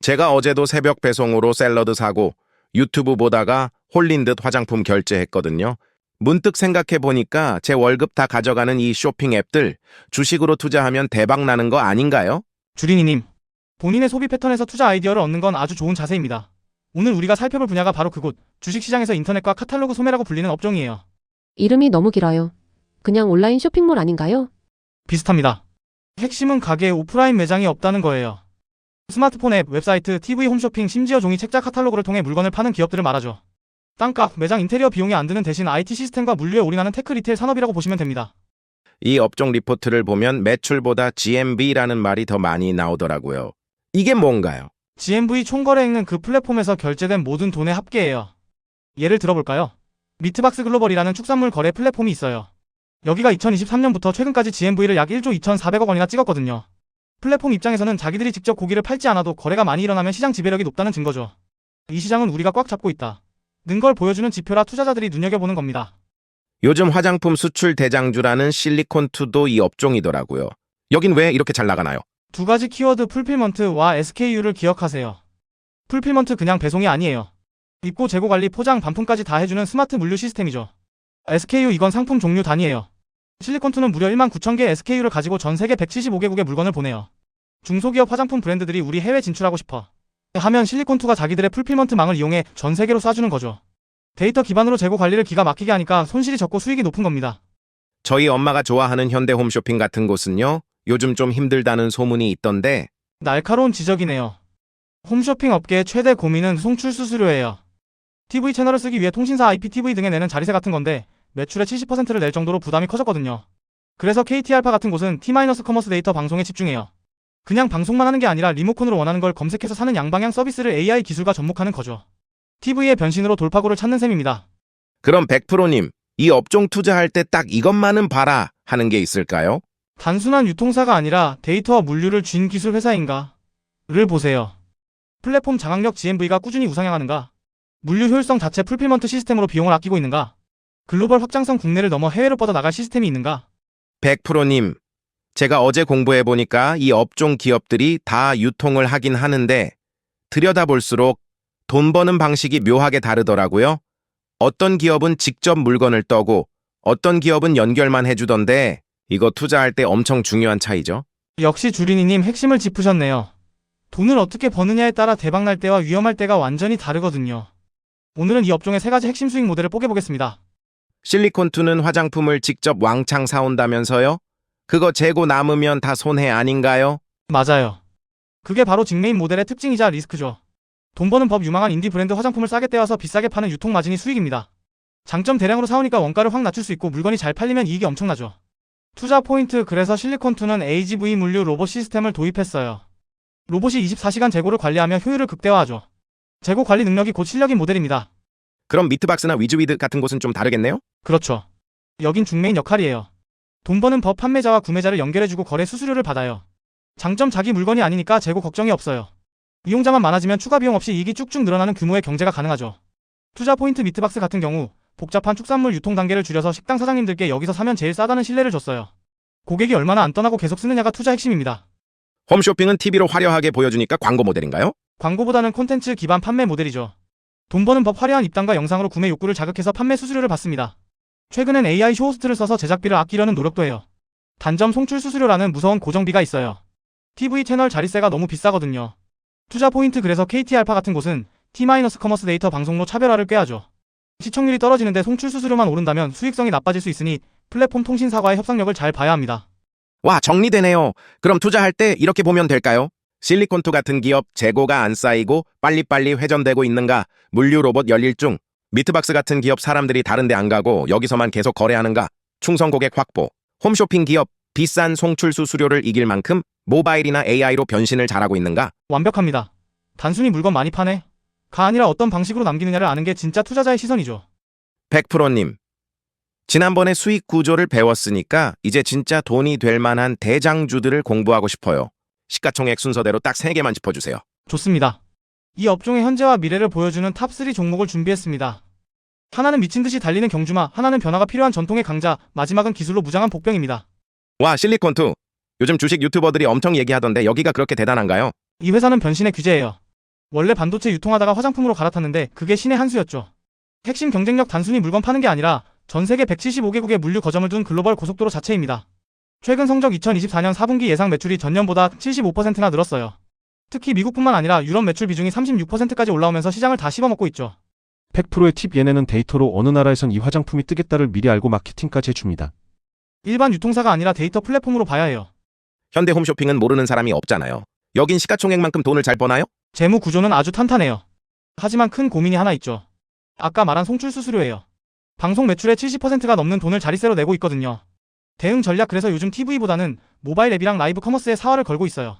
제가 어제도 새벽 배송으로 샐러드 사고 유튜브 보다가 홀린 듯 화장품 결제했거든요. 문득 생각해 보니까 제 월급 다 가져가는 이 쇼핑 앱들 주식으로 투자하면 대박 나는 거 아닌가요? 주린이님, 본인의 소비 패턴에서 투자 아이디어를 얻는 건 아주 좋은 자세입니다. 오늘 우리가 살펴볼 분야가 바로 그곳, 주식시장에서 인터넷과 카탈로그 소매라고 불리는 업종이에요. 이름이 너무 길어요. 그냥 온라인 쇼핑몰 아닌가요? 비슷합니다. 핵심은 가게에 오프라인 매장이 없다는 거예요. 스마트폰 앱, 웹사이트, TV 홈쇼핑, 심지어 종이 책자 카탈로그를 통해 물건을 파는 기업들을 말하죠. 땅값, 매장 인테리어 비용이 안 드는 대신 IT 시스템과 물류에 올인하는 테크 리테일 산업이라고 보시면 됩니다. 이 업종 리포트를 보면 매출보다 GMV라는 말이 더 많이 나오더라고요. 이게 뭔가요? GMV 총거래액은 그 플랫폼에서 결제된 모든 돈의 합계예요. 예를 들어볼까요? 미트박스 글로벌이라는 축산물 거래 플랫폼이 있어요. 여기가 2023년부터 최근까지 GMV를 약 1조 2,400억 원이나 찍었거든요. 플랫폼 입장에서는 자기들이 직접 고기를 팔지 않아도 거래가 많이 일어나면 시장 지배력이 높다는 증거죠. 이 시장은 우리가 꽉 잡고 있다 는 걸 보여주는 지표라 투자자들이 눈여겨보는 겁니다. 요즘 화장품 수출 대장주라는 실리콘투도 이 업종이더라고요. 여긴 왜 이렇게 잘 나가나요? 두 가지 키워드 풀필먼트와 SKU를 기억하세요. 풀필먼트 그냥 배송이 아니에요. 입고 재고 관리 포장 반품까지 다 해주는 스마트 물류 시스템이죠. SKU 이건 상품 종류 단위예요. 실리콘투는 무려 19,000개 SKU를 가지고 전 세계 175개국에 물건을 보내요. 중소기업 화장품 브랜드들이 우리 해외 진출하고 싶어 하면 실리콘투가 자기들의 풀필먼트망을 이용해 전 세계로 쏴주는 거죠. 데이터 기반으로 재고 관리를 기가 막히게 하니까 손실이 적고 수익이 높은 겁니다. 저희 엄마가 좋아하는 현대홈쇼핑 같은 곳은요, 요즘 좀 힘들다는 소문이 있던데 날카로운 지적이네요. 홈쇼핑 업계의 최대 고민은 송출 수수료예요. TV 채널을 쓰기 위해 통신사 IPTV 등에 내는 자리세 같은 건데 매출의 70%를 낼 정도로 부담이 커졌거든요. 그래서 KT알파 같은 곳은 T-커머스 데이터 방송에 집중해요. 그냥 방송만 하는 게 아니라 리모컨으로 원하는 걸 검색해서 사는 양방향 서비스를 AI 기술과 접목하는 거죠. TV의 변신으로 돌파구를 찾는 셈입니다. 그럼 100%님, 이 업종 투자할 때 딱 이것만은 봐라 하는 게 있을까요? 단순한 유통사가 아니라 데이터와 물류를 쥔 기술 회사인가? 를 보세요. 플랫폼 장악력 GMV가 꾸준히 우상향하는가? 물류 효율성 자체 풀필먼트 시스템으로 비용을 아끼고 있는가? 글로벌 확장성 국내를 넘어 해외로 뻗어나갈 시스템이 있는가? 100%님, 제가 어제 공부해보니까 이 업종 기업들이 다 유통을 하긴 하는데 들여다볼수록 돈 버는 방식이 묘하게 다르더라고요. 어떤 기업은 직접 물건을 떠고 어떤 기업은 연결만 해주던데 이거 투자할 때 엄청 중요한 차이죠. 역시 주린이님 핵심을 짚으셨네요. 돈을 어떻게 버느냐에 따라 대박날 때와 위험할 때가 완전히 다르거든요. 오늘은 이 업종의 3가지 핵심 수익 모델을 뽀개보겠습니다. 실리콘투는 화장품을 직접 왕창 사온다면서요? 그거 재고 남으면 다 손해 아닌가요? 맞아요. 그게 바로 직메인 모델의 특징이자 리스크죠. 돈 버는 법 유망한 인디 브랜드 화장품을 싸게 떼와서 비싸게 파는 유통 마진이 수익입니다. 장점 대량으로 사오니까 원가를 확 낮출 수 있고 물건이 잘 팔리면 이익이 엄청나죠. 투자 포인트 그래서 실리콘투는 AGV 물류 로봇 시스템을 도입했어요. 로봇이 24시간 재고를 관리하며 효율을 극대화하죠. 재고 관리 능력이 곧 실력인 모델입니다. 그럼 미트박스나 위즈위드 같은 곳은 좀 다르겠네요? 그렇죠. 여긴 중매인 역할이에요. 돈 버는 법 판매자와 구매자를 연결해주고 거래 수수료를 받아요. 장점 자기 물건이 아니니까 재고 걱정이 없어요. 이용자만 많아지면 추가 비용 없이 이익이 쭉쭉 늘어나는 규모의 경제가 가능하죠. 투자 포인트 미트박스 같은 경우 복잡한 축산물 유통 단계를 줄여서 식당 사장님들께 여기서 사면 제일 싸다는 신뢰를 줬어요. 고객이 얼마나 안 떠나고 계속 쓰느냐가 투자 핵심입니다. 홈쇼핑은 TV로 화려하게 보여주니까 광고 모델인가요? 광고보다는 콘텐츠 기반 판매 모델이죠. 돈 버는 법 화려한 입담과 영상으로 구매 욕구를 자극해서 판매 수수료를 받습니다. 최근엔 AI 쇼호스트를 써서 제작비를 아끼려는 노력도 해요. 단점 송출 수수료라는 무서운 고정비가 있어요. TV 채널 자리세가 너무 비싸거든요. 투자 포인트 그래서 KT알파 같은 곳은 T-커머스 데이터 방송로 차별화를 꾀하죠. 시청률이 떨어지는데 송출 수수료만 오른다면 수익성이 나빠질 수 있으니 플랫폼 통신사과의 협상력을 잘 봐야 합니다. 와, 정리되네요. 그럼 투자할 때 이렇게 보면 될까요? 실리콘투 같은 기업 재고가 안 쌓이고 빨리빨리 회전되고 있는가? 물류 로봇 열일 중. 미트박스 같은 기업 사람들이 다른 데 안 가고 여기서만 계속 거래하는가? 충성 고객 확보. 홈쇼핑 기업 비싼 송출 수수료를 이길 만큼 모바일이나 AI로 변신을 잘하고 있는가? 완벽합니다. 단순히 물건 많이 파네? 가 아니라 어떤 방식으로 남기느냐를 아는 게 진짜 투자자의 시선이죠. 100%님. 지난번에 수익 구조를 배웠으니까 이제 진짜 돈이 될 만한 대장주들을 공부하고 싶어요. 시가총액 순서대로 딱 3개만 짚어주세요. 좋습니다. 이 업종의 현재와 미래를 보여주는 탑3 종목을 준비했습니다. 하나는 미친 듯이 달리는 경주마, 하나는 변화가 필요한 전통의 강자, 마지막은 기술로 무장한 복병입니다. 와, 실리콘투. 요즘 주식 유튜버들이 엄청 얘기하던데 여기가 그렇게 대단한가요? 이 회사는 변신의 규제예요. 원래 반도체 유통하다가 화장품으로 갈아탔는데 그게 신의 한 수였죠. 핵심 경쟁력 단순히 물건 파는 게 아니라 전 세계 175개국의 물류 거점을 둔 글로벌 고속도로 자체입니다. 최근 성적 2024년 4분기 예상 매출이 전년보다 75%나 늘었어요. 특히 미국뿐만 아니라 유럽 매출 비중이 36%까지 올라오면서 시장을 다 씹어먹고 있죠. 100%의 팁 얘네는 데이터로 어느 나라에선 이 화장품이 뜨겠다를 미리 알고 마케팅까지 해줍니다. 일반 유통사가 아니라 데이터 플랫폼으로 봐야 해요. 현대 홈쇼핑은 모르는 사람이 없잖아요. 여긴 시가총액만큼 돈을 잘 버나요? 재무 구조는 아주 탄탄해요. 하지만 큰 고민이 하나 있죠. 아까 말한 송출 수수료예요. 방송 매출의 70%가 넘는 돈을 자릿세로 내고 있거든요. 대응 전략 그래서 요즘 TV보다는 모바일 앱이랑 라이브 커머스에 사활을 걸고 있어요.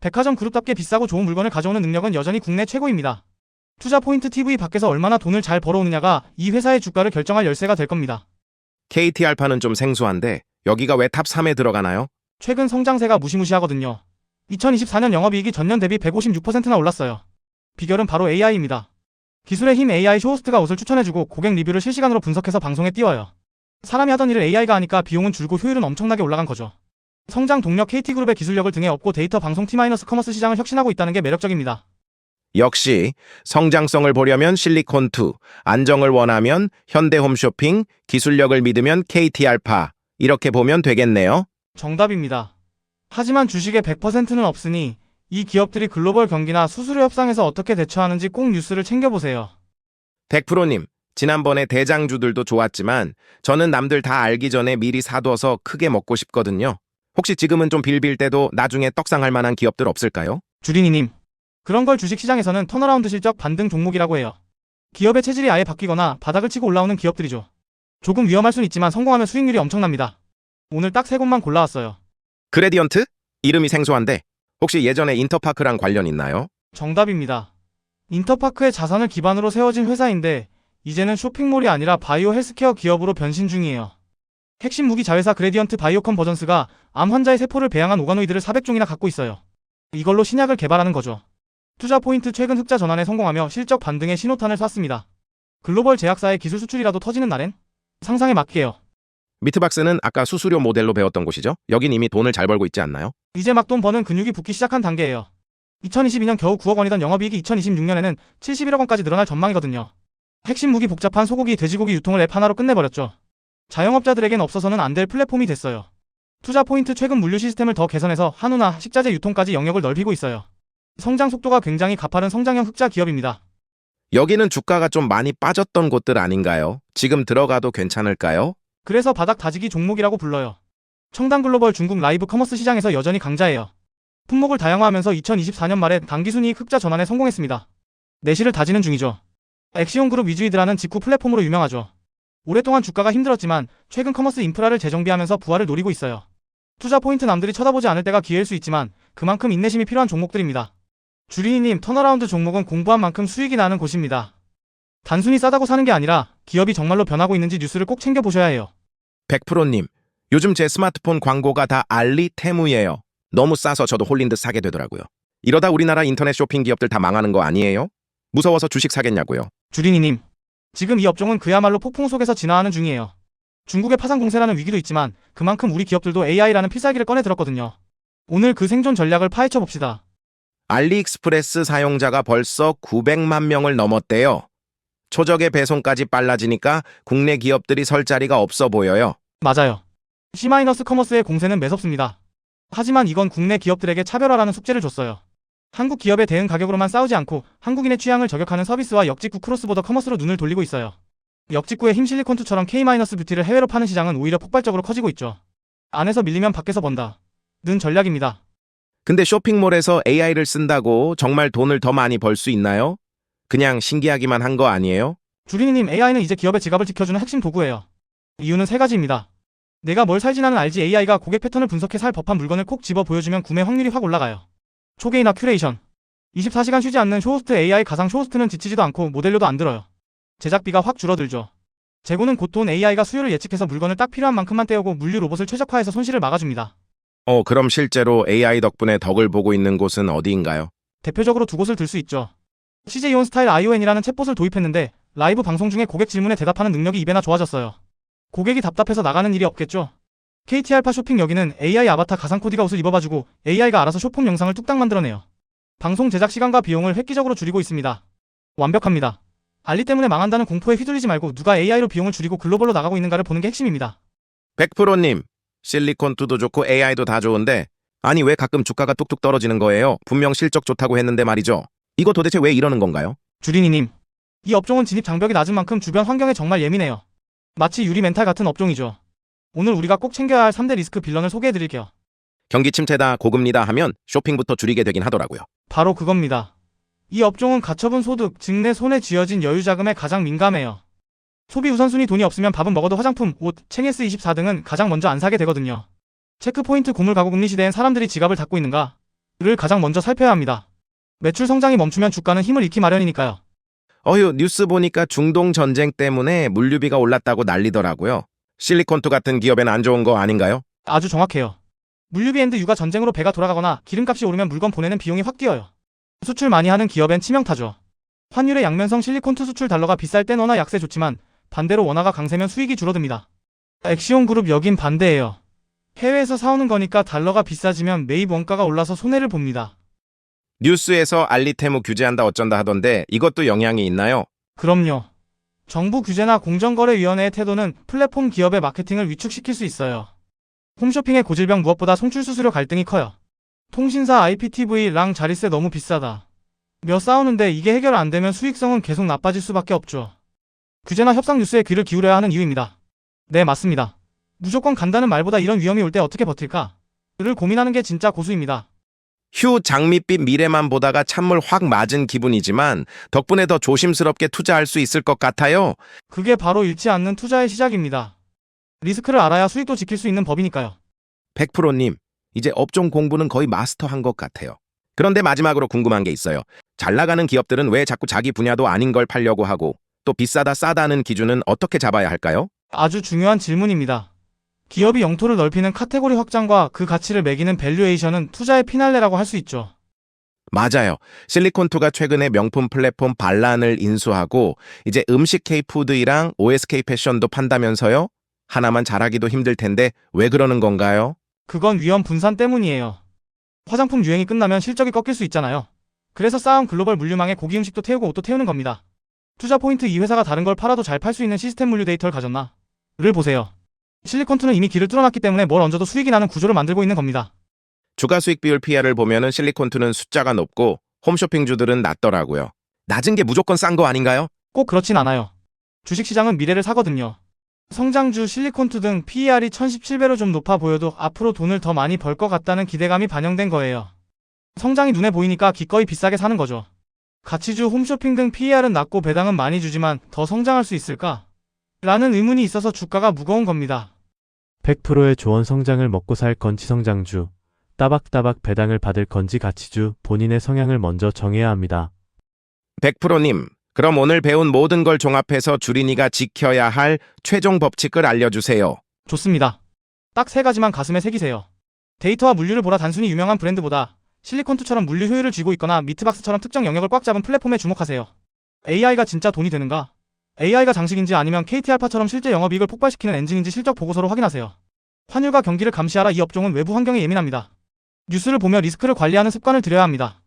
백화점 그룹답게 비싸고 좋은 물건을 가져오는 능력은 여전히 국내 최고입니다. 투자 포인트 TV 밖에서 얼마나 돈을 잘 벌어오느냐가 이 회사의 주가를 결정할 열쇠가 될 겁니다. KT알파는 좀 생소한데 여기가 왜 탑 3에 들어가나요? 최근 성장세가 무시무시하거든요. 2024년 영업이익이 전년 대비 156%나 올랐어요. 비결은 바로 AI입니다. 기술의 힘 AI 쇼호스트가 옷을 추천해주고 고객 리뷰를 실시간으로 분석해서 방송에 띄워요. 사람이 하던 일을 AI가 하니까 비용은 줄고 효율은 엄청나게 올라간 거죠. 성장 동력 KT그룹의 기술력을 등에 업고 데이터 방송 T-커머스 시장을 혁신하고 있다는 게 매력적입니다. 역시 성장성을 보려면 실리콘2, 안정을 원하면 현대홈쇼핑, 기술력을 믿으면 KT알파 이렇게 보면 되겠네요. 정답입니다. 하지만 주식의 100%는 없으니 이 기업들이 글로벌 경기나 수수료 협상에서 어떻게 대처하는지 꼭 뉴스를 챙겨보세요. 100%님, 지난번에 대장주들도 좋았지만 저는 남들 다 알기 전에 미리 사둬서 크게 먹고 싶거든요. 혹시 지금은 좀 빌빌 때도 나중에 떡상할 만한 기업들 없을까요? 주린이님, 그런 걸 주식시장에서는 턴어라운드 실적 반등 종목이라고 해요. 기업의 체질이 아예 바뀌거나 바닥을 치고 올라오는 기업들이죠. 조금 위험할 순 있지만 성공하면 수익률이 엄청납니다. 오늘 딱 3곳만 골라왔어요. 그레디언트? 이름이 생소한데 혹시 예전에 인터파크랑 관련 있나요? 정답입니다. 인터파크의 자산을 기반으로 세워진 회사인데 이제는 쇼핑몰이 아니라 바이오 헬스케어 기업으로 변신 중이에요. 핵심 무기 자회사 그레디언트 바이오컨 버전스가 암 환자의 세포를 배양한 오가노이드를 400종이나 갖고 있어요. 이걸로 신약을 개발하는 거죠. 투자 포인트 최근 흑자 전환에 성공하며 실적 반등의 신호탄을 쐈습니다. 글로벌 제약사의 기술 수출이라도 터지는 날엔 상상에 맡게요. 미트박스는 아까 수수료 모델로 배웠던 곳이죠? 여긴 이미 돈을 잘 벌고 있지 않나요? 이제 막 돈 버는 근육이 붙기 시작한 단계예요. 2022년 겨우 9억 원이던 영업이익이 2026년에는 71억 원까지 늘어날 전망이거든요. 핵심 무기 복잡한 소고기, 돼지고기 유통을 앱 하나로 끝내버렸죠. 자영업자들에겐 없어서는 안 될 플랫폼이 됐어요. 투자 포인트 최근 물류 시스템을 더 개선해서 한우나 식자재 유통까지 영역을 넓히고 있어요. 성장 속도가 굉장히 가파른 성장형 흑자 기업입니다. 여기는 주가가 좀 많이 빠졌던 곳들 아닌가요? 지금 들어가도 괜찮을까요? 그래서 바닥 다지기 종목이라고 불러요. 청담 글로벌 중국 라이브 커머스 시장에서 여전히 강자예요. 품목을 다양화하면서 2024년 말에 당기순이익 흑자 전환에 성공했습니다. 내실을 다지는 중이죠. 엑시온 그룹 위주이드라는 직구 플랫폼으로 유명하죠. 오랫동안 주가가 힘들었지만 최근 커머스 인프라를 재정비하면서 부활을 노리고 있어요. 투자 포인트 남들이 쳐다보지 않을 때가 기회일 수 있지만 그만큼 인내심이 필요한 종목들입니다. 주린이님, 턴어라운드 종목은 공부한 만큼 수익이 나는 곳입니다. 단순히 싸다고 사는 게 아니라 기업이 정말로 변하고 있는지 뉴스를 꼭 챙겨보셔야 해요. 100%님, 요즘 제 스마트폰 광고가 다 알리테무예요. 너무 싸서 저도 홀린 듯 사게 되더라고요. 이러다 우리나라 인터넷 쇼핑 기업들 다 망하는 거 아니에요? 무서워서 주식 사겠냐고요. 주린이님, 지금 이 업종은 그야말로 폭풍 속에서 진화하는 중이에요. 중국의 파산 공세라는 위기도 있지만 그만큼 우리 기업들도 AI라는 필살기를 꺼내 들었거든요. 오늘 그 생존 전략을 파헤쳐 봅시다. 알리익스프레스 사용자가 벌써 900만 명을 넘었대요. 초적의 배송까지 빨라지니까 국내 기업들이 설 자리가 없어 보여요. 맞아요. C-커머스의 공세는 매섭습니다. 하지만 이건 국내 기업들에게 차별화라는 숙제를 줬어요. 한국 기업의 대응 가격으로만 싸우지 않고 한국인의 취향을 저격하는 서비스와 역직구 크로스보더 커머스로 눈을 돌리고 있어요. 역직구의 힘 실리콘2처럼 K-뷰티를 해외로 파는 시장은 오히려 폭발적으로 커지고 있죠. 안에서 밀리면 밖에서 번다. 는 전략입니다. 근데 쇼핑몰에서 AI를 쓴다고 정말 돈을 더 많이 벌 수 있나요? 그냥 신기하기만 한 거 아니에요? 주린이님, AI는 이제 기업의 지갑을 지켜주는 핵심 도구예요. 이유는 3가지입니다. 내가 뭘 살지 나는 알지. AI가 고객 패턴을 분석해 살 법한 물건을 콕 집어 보여주면 구매 확률이 확 올라가요. 초계이나 큐레이션. 24시간 쉬지 않는 쇼호스트 AI 가상 쇼호스트는 지치지도 않고 모델료도 안 들어요. 제작비가 확 줄어들죠. 재고는 곧 돈 AI가 수요를 예측해서 물건을 딱 필요한 만큼만 떼오고 물류 로봇을 최적화해서 손실을 막아줍니다. 그럼 실제로 AI 덕분에 덕을 보고 있는 곳은 어디인가요? 대표적으로 2곳을 들 수 있죠. CJ온 스타일 ION이라는 챗봇을 도입했는데 라이브 방송 중에 고객 질문에 대답하는 능력이 2배나 좋아졌어요. 고객이 답답해서 나가는 일이 없겠죠. KT알파 쇼핑 여기는 AI 아바타 가상 코디가 옷을 입어봐주고 AI가 알아서 쇼폼 영상을 뚝딱 만들어내요. 방송 제작 시간과 비용을 획기적으로 줄이고 있습니다. 완벽합니다. 알리 때문에 망한다는 공포에 휘둘리지 말고 누가 AI로 비용을 줄이고 글로벌로 나가고 있는가를 보는 게 핵심입니다. 100%님, 실리콘투도 좋고 AI도 다 좋은데 아니 왜 가끔 주가가 뚝뚝 떨어지는 거예요? 분명 실적 좋다고 했는데 말이죠. 이거 도대체 왜 이러는 건가요? 주린이님, 이 업종은 진입 장벽이 낮은 만큼 주변 환경에 정말 예민해요. 마치 유리 멘탈 같은 업종이죠. 오늘 우리가 꼭 챙겨야 할 3대 리스크 빌런을 소개해드릴게요. 경기 침체다, 고금리다 하면 쇼핑부터 줄이게 되긴 하더라고요. 바로 그겁니다. 이 업종은 가처분 소득, 즉 내 손에 쥐어진 여유자금에 가장 민감해요. 소비 우선순위 돈이 없으면 밥은 먹어도 화장품, 옷, 책 S24 등은 가장 먼저 안 사게 되거든요. 체크포인트 고물 가구 금리 시대엔 사람들이 지갑을 닫고 있는가를 가장 먼저 살펴야 합니다. 매출 성장이 멈추면 주가는 힘을 잃기 마련이니까요. 어휴, 뉴스 보니까 중동 전쟁 때문에 물류비가 올랐다고 난리더라고요. 실리콘투 같은 기업에는 안 좋은 거 아닌가요? 아주 정확해요. 물류비 앤드 유가 전쟁으로 배가 돌아가거나 기름값이 오르면 물건 보내는 비용이 확 뛰어요. 수출 많이 하는 기업엔 치명타죠. 환율의 양면성 실리콘투 수출 달러가 비쌀 땐 원화 약세 좋지만 반대로 원화가 강세면 수익이 줄어듭니다. 엑시온 그룹 여긴 반대예요. 해외에서 사오는 거니까 달러가 비싸지면 매입 원가가 올라서 손해를 봅니다. 뉴스에서 알리테무 규제한다 어쩐다 하던데 이것도 영향이 있나요? 그럼요. 정부 규제나 공정거래위원회의 태도는 플랫폼 기업의 마케팅을 위축시킬 수 있어요. 홈쇼핑의 고질병 무엇보다 송출 수수료 갈등이 커요. 통신사 IPTV랑 자릿세 너무 비싸다. 몇 싸우는데 이게 해결 안 되면 수익성은 계속 나빠질 수밖에 없죠. 규제나 협상 뉴스에 귀를 기울여야 하는 이유입니다. 네, 맞습니다. 무조건 간다는 말보다 이런 위험이 올 때 어떻게 버틸까?를 고민하는 게 진짜 고수입니다. 휴 장밋빛 미래만 보다가 찬물 확 맞은 기분이지만 덕분에 더 조심스럽게 투자할 수 있을 것 같아요. 그게 바로 잃지 않는 투자의 시작입니다. 리스크를 알아야 수익도 지킬 수 있는 법이니까요. 100%님, 이제 업종 공부는 거의 마스터한 것 같아요. 그런데 마지막으로 궁금한 게 있어요. 잘 나가는 기업들은 왜 자꾸 자기 분야도 아닌 걸 팔려고 하고 또 비싸다 싸다는 기준은 어떻게 잡아야 할까요? 아주 중요한 질문입니다. 기업이 영토를 넓히는 카테고리 확장과 그 가치를 매기는 밸류에이션은 투자의 피날레라고 할 수 있죠. 맞아요. 실리콘투가 최근에 명품 플랫폼 반란을 인수하고 이제 음식 K푸드랑 OSK 패션도 판다면서요? 하나만 잘하기도 힘들 텐데 왜 그러는 건가요? 그건 위험 분산 때문이에요. 화장품 유행이 끝나면 실적이 꺾일 수 있잖아요. 그래서 쌓은 글로벌 물류망에 고기 음식도 태우고 옷도 태우는 겁니다. 투자 포인트 이 회사가 다른 걸 팔아도 잘 팔 수 있는 시스템 물류 데이터를 가졌나? 를 보세요. 실리콘투는 이미 길을 뚫어놨기 때문에 뭘 얹어도 수익이 나는 구조를 만들고 있는 겁니다. 주가 수익 비율 PR을 보면은 실리콘투는 숫자가 높고 홈쇼핑주들은 낮더라고요. 낮은 게 무조건 싼 거 아닌가요? 꼭 그렇진 않아요. 주식시장은 미래를 사거든요. 성장주 실리콘투 등 PER이 1017배로 좀 높아 보여도 앞으로 돈을 더 많이 벌 것 같다는 기대감이 반영된 거예요. 성장이 눈에 보이니까 기꺼이 비싸게 사는 거죠. 가치주 홈쇼핑 등 PER은 낮고 배당은 많이 주지만 더 성장할 수 있을까? 라는 의문이 있어서 주가가 무거운 겁니다. 100%의 조원 성장을 먹고 살 건지 성장주, 따박따박 배당을 받을 건지 가치주, 본인의 성향을 먼저 정해야 합니다. 100%님, 그럼 오늘 배운 모든 걸 종합해서 주린이가 지켜야 할 최종 법칙을 알려주세요. 좋습니다. 딱 3가지만 가슴에 새기세요. 데이터와 물류를 보라. 단순히 유명한 브랜드보다 실리콘투처럼 물류 효율을 쥐고 있거나 미트박스처럼 특정 영역을 꽉 잡은 플랫폼에 주목하세요. AI가 진짜 돈이 되는가? AI가 장식인지 아니면 KT알파처럼 실제 영업이익을 폭발시키는 엔진인지 실적 보고서로 확인하세요. 환율과 경기를 감시하라. 이 업종은 외부 환경에 예민합니다. 뉴스를 보며 리스크를 관리하는 습관을 들여야 합니다.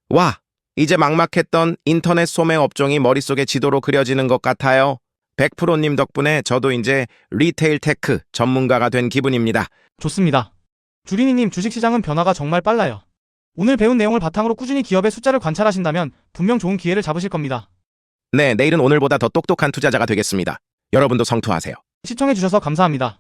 와, 이제 막막했던 인터넷 소매 업종이 머릿속에 지도로 그려지는 것 같아요. 100%님 덕분에 저도 이제 리테일 테크 전문가가 된 기분입니다. 좋습니다. 주린이님, 주식시장은 변화가 정말 빨라요. 오늘 배운 내용을 바탕으로 꾸준히 기업의 숫자를 관찰하신다면 분명 좋은 기회를 잡으실 겁니다. 네, 내일은 오늘보다 더 똑똑한 투자자가 되겠습니다. 여러분도 성투하세요. 시청해주셔서 감사합니다.